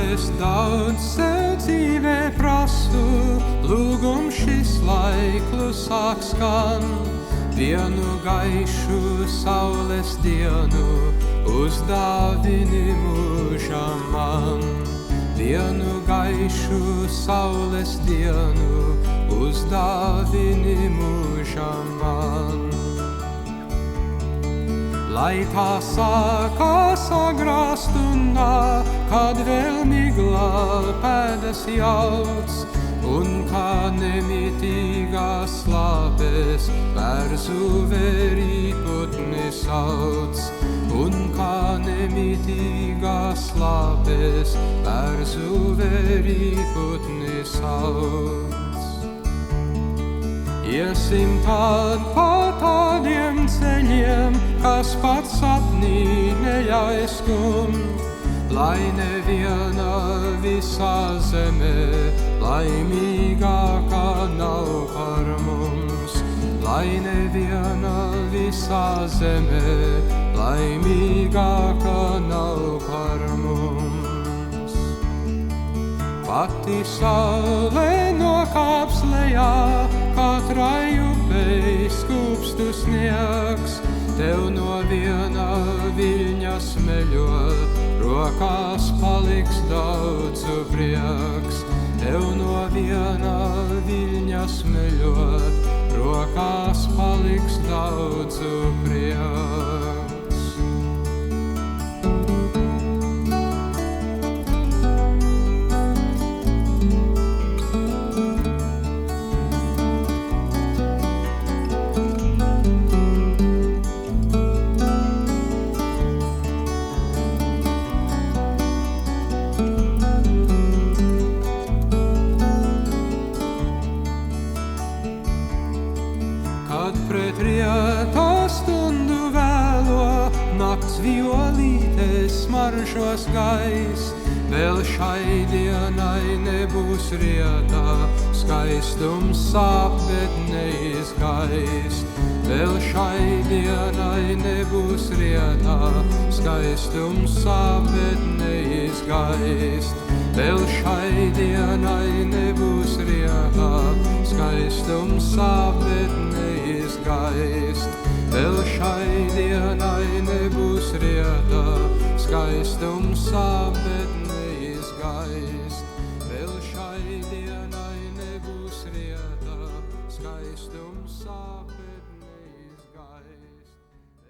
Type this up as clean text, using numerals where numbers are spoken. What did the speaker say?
Es daudz sev dzīvē prasu, lūgums šis lai klusāk skan. Vienu gaišu saules dienu uzdāvini mūžam man. Vienu gaišu saules dienu uzdāvini mūžam man. Lai tā sākās agrā stundā, kad vēl miglā pēdas jauc, un kā nemitīgās slāpes bērzu vērī putni sauc, un kā nemitīgās slāpes bērzu vērī putni sauc. Iesim tād pa tādiem ceļiem, kas pat sapnī neaizskumt, lai neviena visā zemē laimīgākā nav par mums. Lai neviena visā zemē laimīgākā nav par mums. Pati saule nokāps lejā, katrai upei skūpstu sniegs, tev no viena viļņa smeļot, rokās paliks daudzu prieks. Tev no viena viļņa smeļot, rokās paliks daudzu prieks. Kad pret rieta stundu vēlo, nakts violītes smaržos gais, vēl šai dienai nebūs rietā, skaistums sāp, bet neizgaist. Vēl šai dienai nebūs rietā, skaistums sāp, bet neizgaist. Vēl šai dienai nebūs rietā, skaistums sāp, bet neizgaist. Vēl šai dienai nebūs rietā, skaistums sāp, bet